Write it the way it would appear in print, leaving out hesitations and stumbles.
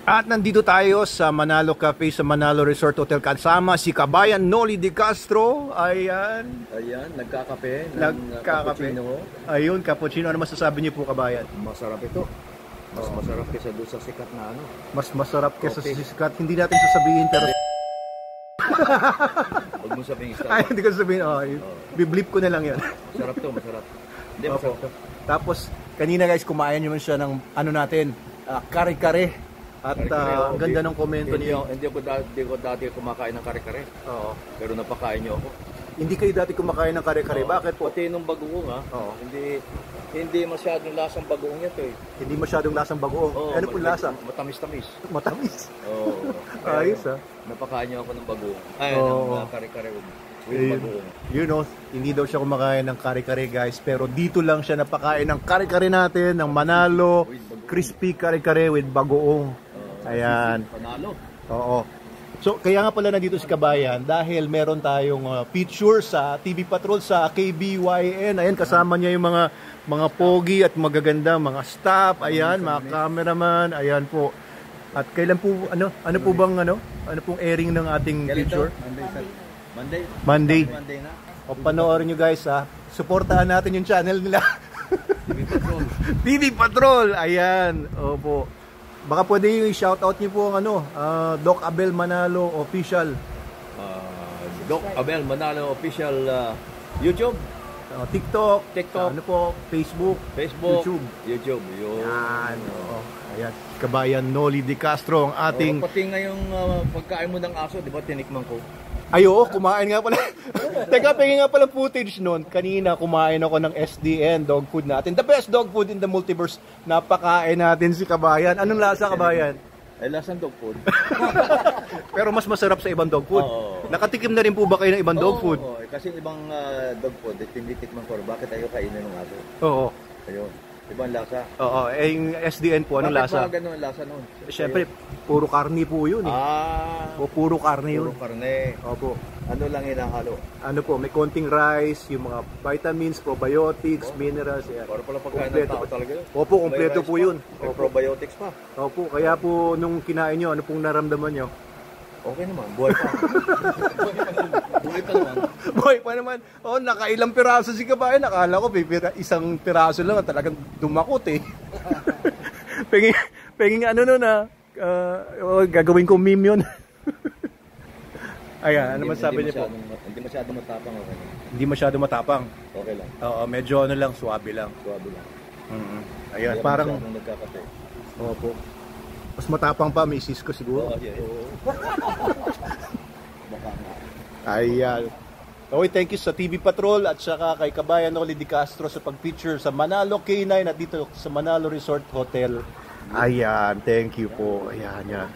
At nandito tayo sa Manalo Cafe sa Manalo Resort Hotel. Kasama si Kabayan Noli De Castro. Ayan. Ayan, nagkakape. Nagkakape. Ayun, cappuccino. Ano masasabi niyo po, Kabayan? Masarap ito. Mas masarap kaysa doon sa sikat na ano. Mas masarap kaysa sa sikat. Hindi natin sasabihin pero... Huwag mo sabihin Starbucks. Ay, hindi ko sasabihin. Oh, biblip ko na lang yan. Masarap to, masarap. Hindi, masarap to. Tapos, kanina guys, kumain naman siya ng ano natin, kare-kare. At ang ganda ng komento niyo. Hindi ko dati kumakain ng kare-kare. Oo. Pero napakain niyo ako. Hindi kayo dati kumakain ng kare-kare. Bakit po? Pati nung bagoong Oo. Hindi masyadong lasang bagoong ito eh. Hindi masyadong lasang bagoong. Ano po lasa? Matamis-tamis. Matamis. Oo. Ayos Napakain niyo ako ng bagoong. Ay, ng kare-kare with bagoong. You know, hindi daw siya kumakain ng kare-kare guys. Pero dito lang siya napakain ng kare-kare natin. Ng Manalo crispy kare-kare with bagoong. Ayan. Panalo. Oo. So, kaya nga pala nandito si Kabayan dahil meron tayong feature sa TV Patrol sa KBYN. Ayan, kasama niya yung mga pogi at magaganda, mga staff, ayan, mga cameraman, ayan po. At kailan po, ano pong airing ng ating feature? Monday. Monday na. O, panoorin nyo guys, supportahan natin yung channel nila. TV Patrol. TV Patrol, ayan. Opo. Baka pwede yung i-shoutout niyo po ang Doc Abel Manalo Official. Doc Abel Manalo Official YouTube. TikTok. Ano po, Facebook. YouTube. Yun. Yan. Ayan. Kabayan Noli De Castro ang ating... Pati ngayong pagkain mo ng aso, di ba tinikman ko? Ayo, kumain nga pala. Teka, pingin nga pala footage noon. Kanina kumain ako ng SDN, dog food natin. The best dog food in the multiverse. Napakain natin si Kabayan. Anong lasa, Kabayan? Ay, lasang dog food. Pero mas masarap sa ibang dog food. Nakatikim na rin po ba kayo ng ibang dog food? Kasi ibang dog food, tinitikman ko. Bakit ayaw kainin ng aso? Oo. Ayun. Ibang lasa. Oo, yung SDN po, anong lasa? Bakit ba ganun ang lasa nun? Siyempre, puro karne po yun eh. O puro karne yun. Puro karne. Opo. Ano lang hinahalo? Ano po, may konting rice, yung mga vitamins, probiotics, minerals. Yan. Para pala pagkain ng tao talaga yun. Opo, kompleto po yun. May probiotics pa. Opo, kaya po nung kinain nyo, ano pong naramdaman nyo? Okay naman, buhay pa. Buhay pa naman. Buhay pa naman. Oh, nakailang piraso si Kabayan. Nakala ko, isang piraso lang. Talagang dumakot eh. Penging ano nun gagawin ko meme yun. Ayan, ano man sabi niyo po? Hindi masyado matapang. Okay. Hindi masyado matapang. Okay lang. Oo, medyo ano lang, suwabe lang. Suwabe lang. Ayan, parang... nagkakape. Opo. Mas matapang pa, misis ko siguro. Oo, yeah. Baka nga. Ayan. Okay, thank you sa TV Patrol at saka kay Kabayan Noli De Castro sa pag-feature sa Manalo K9 at dito sa Manalo Resort Hotel. Ayan, thank you po. Ayan, yan.